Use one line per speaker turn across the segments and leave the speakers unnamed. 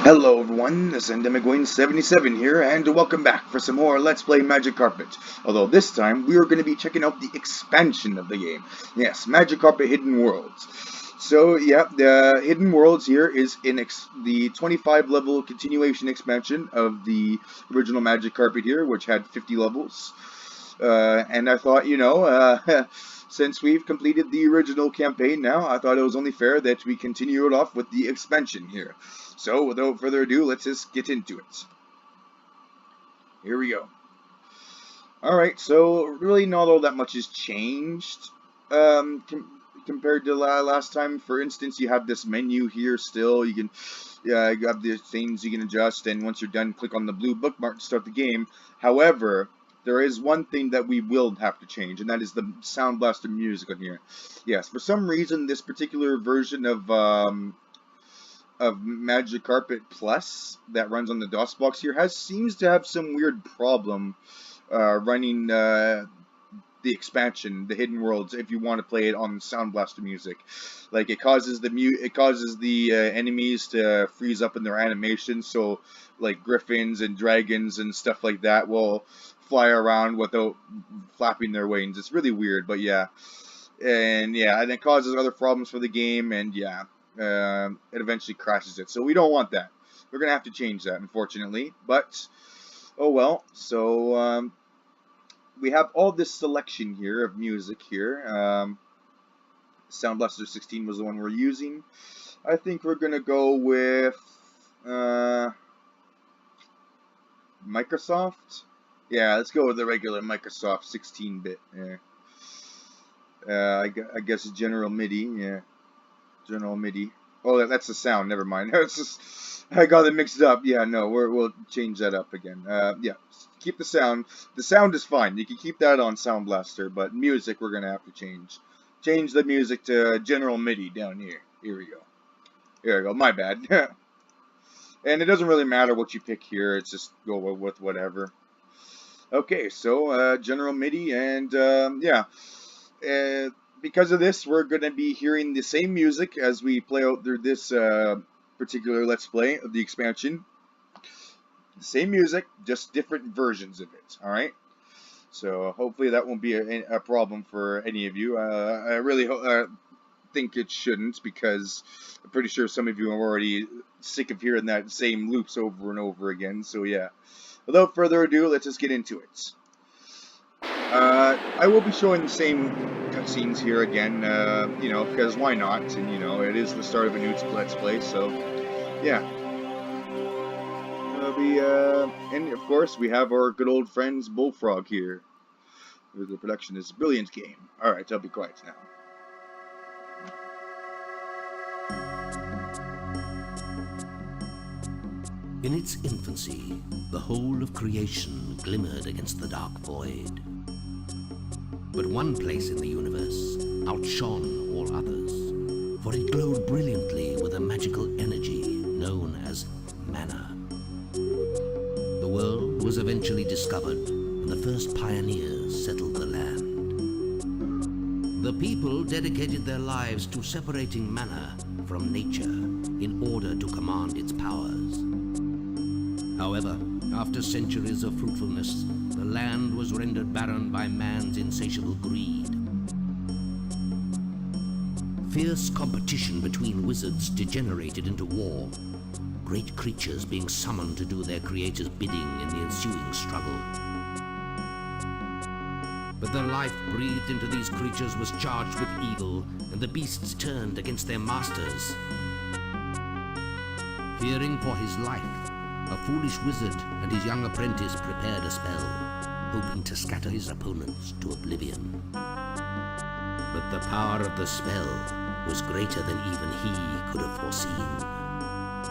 Hello everyone, this is Endemiguin77 here, and welcome back for some more Let's Play Magic Carpet. Although this time, we are going to be checking out the expansion of the game. Yes, Magic Carpet Hidden Worlds. So, yeah, the Hidden Worlds here is in the 25 level continuation expansion of the original Magic Carpet here, which had 50 levels. And I thought, since we've completed the original campaign now, I thought it was only fair that we continue it off with the expansion here. So, without further ado, let's just get into it. Here we go. Alright, so really not all that much has changed compared to last time. For instance, you have this menu here still. You can you have the things you can adjust, and once you're done, click on the blue bookmark to start the game. However, there is one thing that we will have to change, and that is the Sound Blaster music on here. Yes, for some reason, this particular version of Magic Carpet Plus that runs on the DOSBox here seems to have some weird problem running the expansion, the Hidden Worlds, if you want to play it on Sound Blaster music. Like, it causes the enemies to freeze up in their animation, so like griffins and dragons and stuff like that will fly around without flapping their wings. It's really weird, but yeah. And it causes other problems for the game, and yeah. It eventually crashes it. So we don't want that. We're going to have to change that, unfortunately. But, oh well. So, we have all this selection here of music here. Sound Blaster 16 was the one we're using. I think we're going to go with Microsoft. Yeah, let's go with the regular Microsoft 16-bit. Yeah. I guess General MIDI. Yeah. General MIDI. Oh, that's the sound. Never mind. It's just, I got it mixed up. Yeah, no, we'll change that up again. Yeah, keep the sound. The sound is fine. You can keep that on Sound Blaster, but music we're gonna have to change. Change the music to General MIDI down here. Here we go. Here we go. My bad. And it doesn't really matter what you pick here. It's just go with whatever. Okay, so General MIDI, and yeah. Because of this, we're going to be hearing the same music as we play out through this particular Let's Play of the expansion. Same music, just different versions of it, alright? So hopefully that won't be a problem for any of you. I really think it shouldn't, because I'm pretty sure some of you are already sick of hearing that same loops over and over again. So yeah, without further ado, let's just get into it. I will be showing the same cutscenes here again, because why not? And, it is the start of a new Let's Play, so, yeah. And of course, we have our good old friends Bullfrog here. The production is a brilliant game. Alright, I'll be quiet now.
In its infancy, the whole of creation glimmered against the dark void. But one place in the universe outshone all others, for it glowed brilliantly with a magical energy known as mana. The world was eventually discovered, and the first pioneers settled the land. The people dedicated their lives to separating mana from nature in order to command its powers. However, after centuries of fruitfulness, the land was rendered barren by man's insatiable greed. Fierce competition between wizards degenerated into war, great creatures being summoned to do their creators' bidding in the ensuing struggle. But the life breathed into these creatures was charged with evil, and the beasts turned against their masters. Fearing for his life, a foolish wizard and his young apprentice prepared a spell, hoping to scatter his opponents to oblivion. But the power of the spell was greater than even he could have foreseen.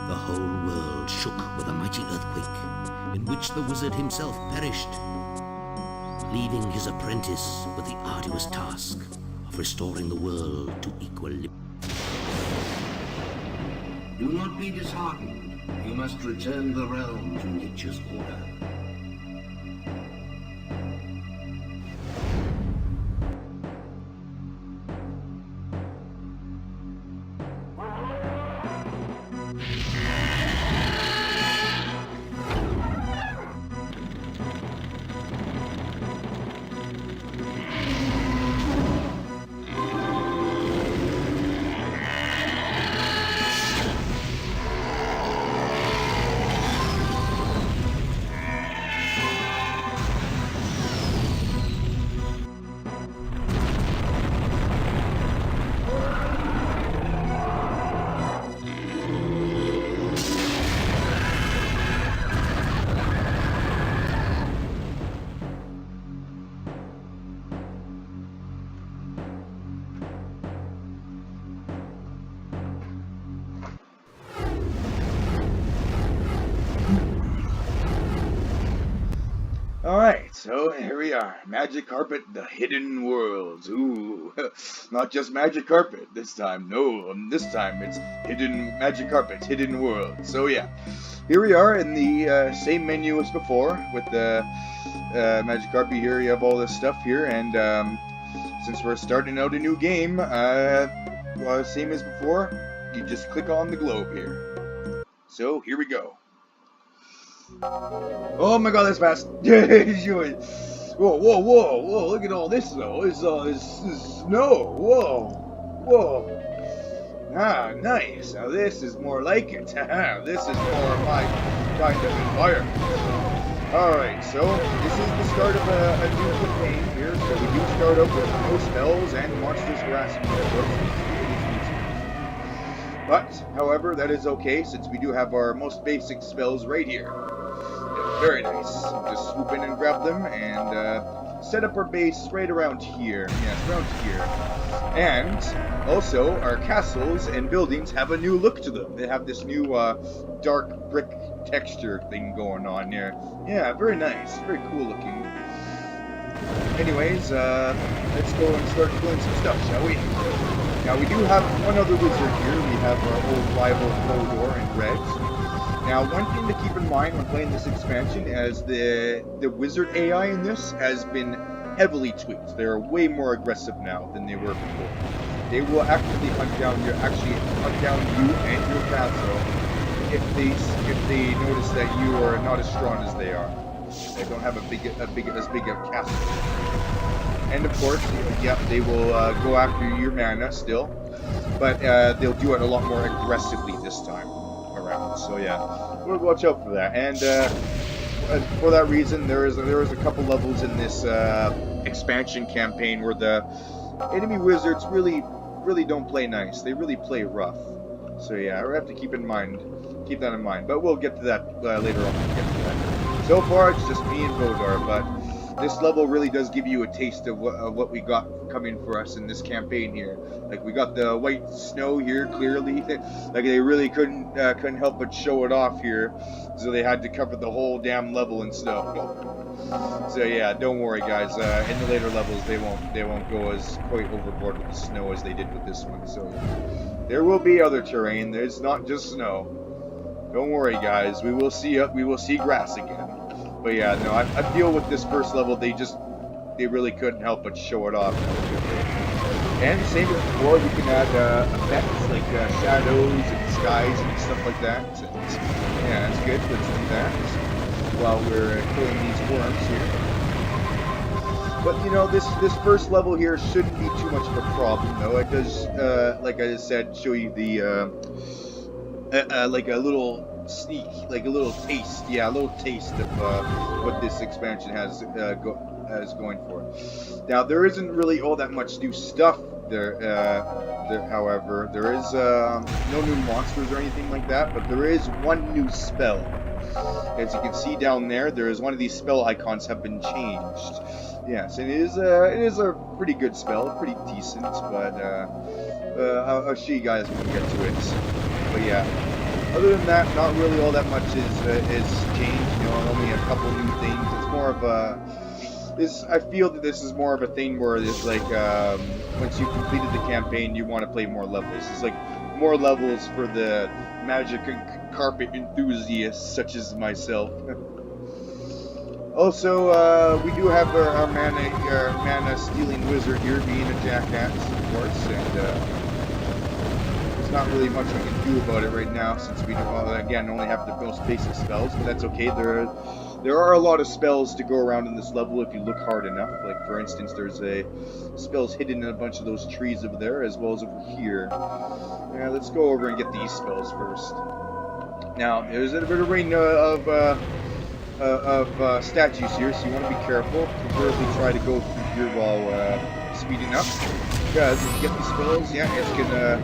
The whole world shook with a mighty earthquake, in which the wizard himself perished, leaving his apprentice with the arduous task of restoring the world to equilibrium.
Do not be disheartened. You must return the realm to nature's order.
Alright, so here we are. Magic Carpet, the Hidden Worlds. Ooh, not just Magic Carpet this time. No, this time it's Magic Carpet, Hidden Worlds. So yeah, here we are in the same menu as before with the Magic Carpet. Here you have all this stuff here, and since we're starting out a new game, same as before, you just click on the globe here. So here we go. Oh my god, that's fast. Whoa, whoa, whoa, whoa, look at all this though. This snow. Whoa. Ah, nice. Now this is more like it. This is more my kind of environment. Alright, so this is the start of a new campaign here. So we do start out with no spells and monsters harassing us. But, however, that is okay since we do have our most basic spells right here. Very nice. Just swoop in and grab them and set up our base right around here. Yes, around here. And also, our castles and buildings have a new look to them. They have this new dark brick texture thing going on here. Yeah, very nice. Very cool looking. Anyways, let's go and start doing some stuff, shall we? Now, we do have one other wizard here. We have our old rival Hodor in red. Now, one thing to keep in mind when playing this expansion is the wizard AI in this has been heavily tweaked. They're way more aggressive now than they were before. They will actively hunt down you and your castle if they notice that you are not as strong as they are. They don't have as big a castle. And of course, yeah, they will go after your mana still, but they'll do it a lot more aggressively this time around. So yeah, we'll watch out for that. And for that reason, there is a couple levels in this expansion campaign where the enemy wizards really don't play nice. They really play rough. So yeah, we have to keep that in mind. But we'll get to that later on. We'll get to that. So far, it's just me and Hodor, but this level really does give you a taste of what we got coming for us in this campaign here. Like, we got the white snow here, clearly. Like, they really couldn't help but show it off here, so they had to cover the whole damn level in snow. So yeah, don't worry, guys. In the later levels, they won't go as quite overboard with the snow as they did with this one. So there will be other terrain. There's not just snow. Don't worry, guys. We will see grass again. But yeah, no, I feel with this first level, they really couldn't help but show it off. And same as before, you can add effects like shadows and skies and stuff like that. And, yeah, that's good. Let's do that while we're killing these worms here. But you know, this first level here shouldn't be too much of a problem, though. It does, like I just said, show you the like a little sneak, like a little taste, a little taste of what this expansion has going for. Now, there isn't really all that much new stuff there. However, there is no new monsters or anything like that, but there is one new spell. As you can see down there, one of these spell icons have been changed. Yes, it is a pretty good spell, pretty decent, but I'll show you guys when we get to it. But yeah. Other than that, not really all that much is changed. You know, only a couple new things. It's more of I feel that this is more of a thing where it's like once you've completed the campaign, you want to play more levels. It's like more levels for the Magic Carpet enthusiasts such as myself. Also, we do have our mana stealing wizard here, being a jackass, of course, and. Not really much we can do about it right now since we again only have the most basic spells, but that's okay. There are a lot of spells to go around in this level if you look hard enough. Like, for instance, there's spells hidden in a bunch of those trees over there, as well as over here. Yeah, let's go over and get these spells first. Now, there's a bit of ring of statues here, so you want to be careful. Preferably try to go through here while speeding up, because if you get these spells, yeah, it's gonna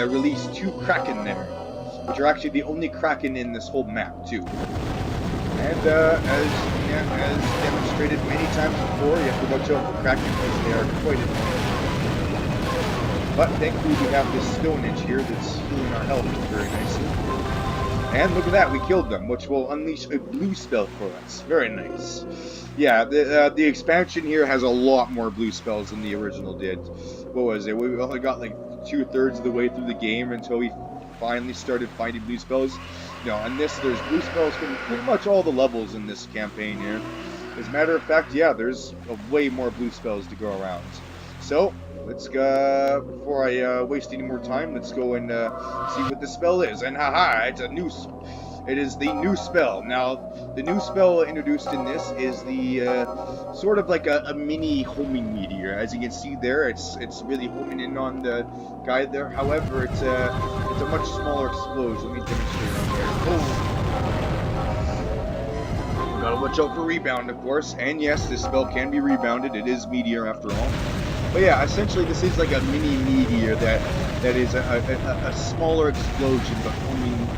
release 2 Kraken there, which are actually the only Kraken in this whole map too. And as demonstrated many times before, you have to watch out for Kraken because they are quite annoying. But thankfully we have this Stone Edge here that's healing our health very nicely. And look at that, we killed them, which will unleash a blue spell for us. Very nice. Yeah, the expansion here has a lot more blue spells than the original did. What was it? We only got like 2/3 of the way through the game until we finally started finding blue spells. No, on this, there's blue spells from pretty much all the levels in this campaign here. As a matter of fact, yeah, there's way more blue spells to go around. So, let's go, before I waste any more time, let's go and see what the spell is. And haha, it is the new spell. Now, the new spell introduced in this is the sort of like a mini homing meteor. As you can see there, it's really homing in on the guy there. However, it's a much smaller explosion. Let me demonstrate on there. Oh. Gotta watch out for rebound, of course. And yes, this spell can be rebounded. It is meteor after all. But yeah, essentially this is like a mini meteor that is a smaller explosion, but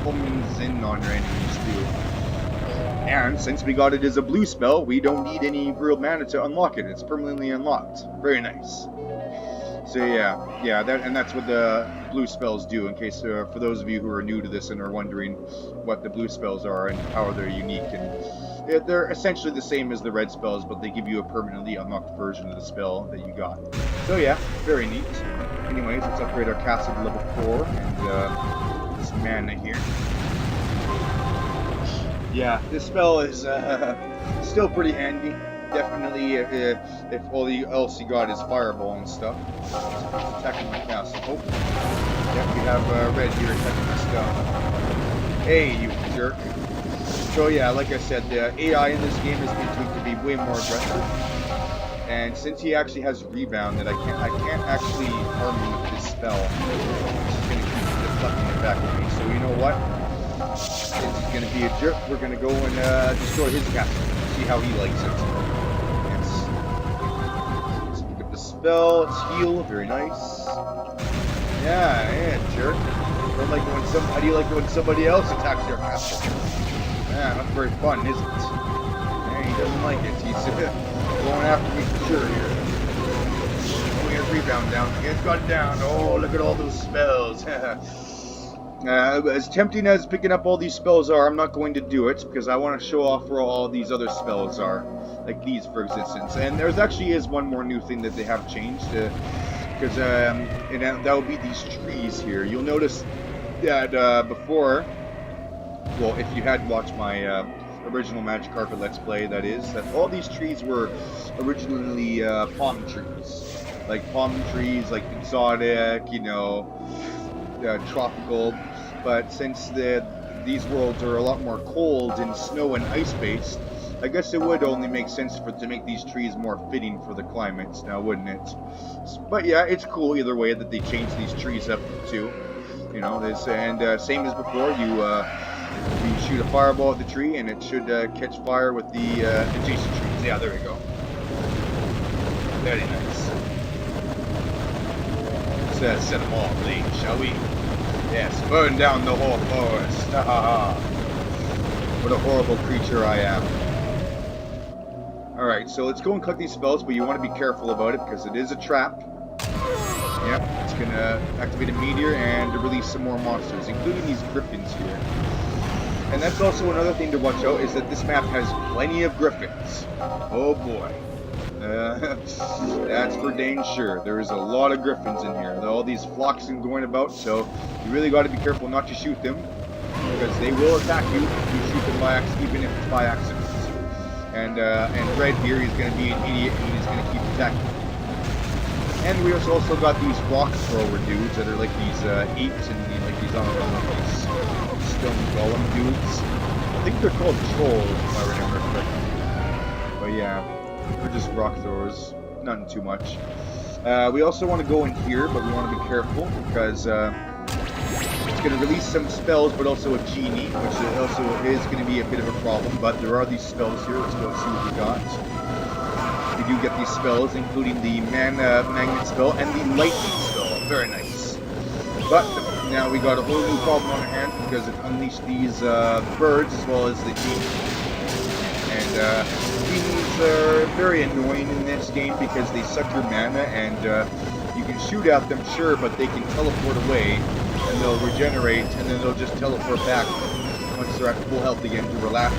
homings in on your enemies too. And since we got it as a blue spell, we don't need any real mana to unlock it. It's permanently unlocked. Very nice. So yeah, that's what the blue spells do. In case for those of you who are new to this and are wondering what the blue spells are and how they're unique, and they're essentially the same as the red spells, but they give you a permanently unlocked version of the spell that you got. So yeah, very neat. Anyways, let's upgrade our castle to level 4 and this mana here. Yeah, this spell is still pretty handy. Definitely, if all else you got is fireball and stuff. Attacking my castle. Oh, yeah, we have red here attacking my stuff. Hey, you jerk. So yeah, like I said, the AI in this game is going to be way more aggressive. And since he actually has rebound, that I can't actually harm him with this spell. He's just going to keep deflecting it back at me. So you know what? Since he's going to be a jerk, we're going to go and destroy his castle. See how he likes it. Yes. Let's pick up the spell. Let's heal. Very nice. Yeah, jerk. How do you like it when somebody else attacks your castle? Yeah, not very fun, is it? Yeah, he doesn't like it. He's going after me for sure here. Oh, he has rebound down. He has got it down. Oh, look at all those spells. As tempting as picking up all these spells are, I'm not going to do it because I want to show off where all these other spells are. Like these, for instance. And there's actually is one more new thing that they have changed. Because that would be these trees here. You'll notice that before... Well, if you hadn't watched my original Magic Carpet Let's Play, that all these trees were originally palm trees. Like palm trees, like exotic, tropical. But since these worlds are a lot more cold and snow and ice-based, I guess it would only make sense to make these trees more fitting for the climates now, wouldn't it? But yeah, it's cool either way that they changed these trees up too. Same as before, you shoot a fireball at the tree, and it should catch fire with the adjacent trees. Yeah, there we go. Very nice. Let's set them all ablaze, shall we? Yes, burn down the whole forest. Ha ha ha. What a horrible creature I am. Alright, so let's go and collect these spells, but you want to be careful about it because it is a trap. Yep, it's going to activate a meteor and release some more monsters, including these griffins here. And that's also another thing to watch out, is that this map has plenty of griffins. Oh boy. That's for dang sure. There's a lot of griffins in here. All these flocks and going about, so you really got to be careful not to shoot them, because they will attack you if you shoot them by accident, even if it's by accident. And Red here, he's going to be an idiot, and he's going to keep attacking. And we also got these rock thrower dudes that are like these apes and like these stone golem dudes. I think they're called trolls, if I remember correctly. But yeah, they're just rock throwers, nothing too much. We also want to go in here, but we want to be careful because it's going to release some spells, but also a genie, which also is going to be a bit of a problem. But there are these spells here. Let's go see what we got. We do get these spells, including the magnet spell and the lightning spell. Very nice. But now we got a whole new problem on our hands because it unleashed these birds as well as the genies. And genies are very annoying in this game because they suck your mana, and you can shoot at them, sure, but they can teleport away and they'll regenerate and then they'll just teleport back Griffins are at full health again to harass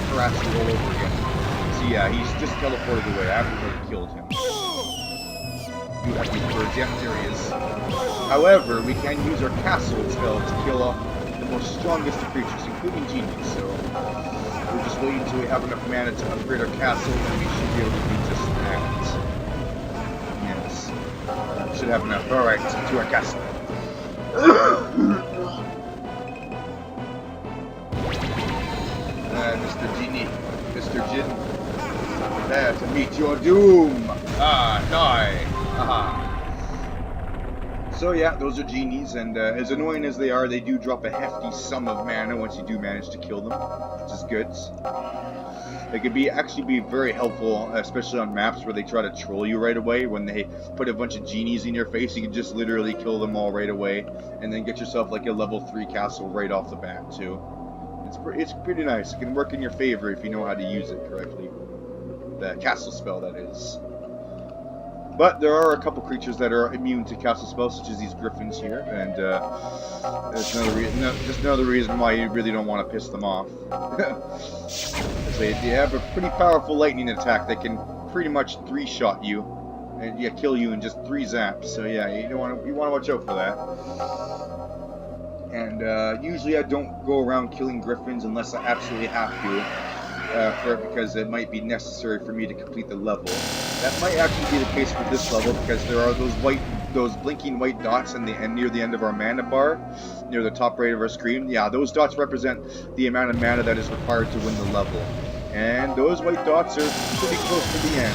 you all over again. So yeah, he's just teleported away after we killed him. You have these birds. Yeah, there he is. However, we can use our castle spell to kill off the most strongest of creatures, including genies. So we're just waiting until we have enough mana to upgrade our castle, and we should be able to do just that. Yes. Should have enough. Alright, to our castle. Mr. Genie, Mr. Jin, prepare to meet your doom! Die! Haha. So yeah, those are genies, and as annoying as they are, they do drop a hefty sum of mana once you do manage to kill them, which is good. They could actually be very helpful, especially on maps where they try to troll you right away. When they put a bunch of genies in your face, you can just literally kill them all right away, and then get yourself like a level 3 castle right off the bat too. It's pretty nice. It can work in your favor if you know how to use it correctly. The castle spell, that is. But there are a couple creatures that are immune to castle spells, such as these griffins here, and there's just another reason why you really don't want to piss them off. They have a pretty powerful lightning attack that can pretty much 3-shot you, and yeah, kill you in just 3 zaps. So yeah, you want to watch out for that. And usually I don't go around killing griffins unless I absolutely have to. Because it might be necessary for me to complete the level. That might actually be the case for this level because there are those blinking white dots near the end of our mana bar, near the top right of our screen. Yeah, those dots represent the amount of mana that is required to win the level. And those white dots are pretty close to the end.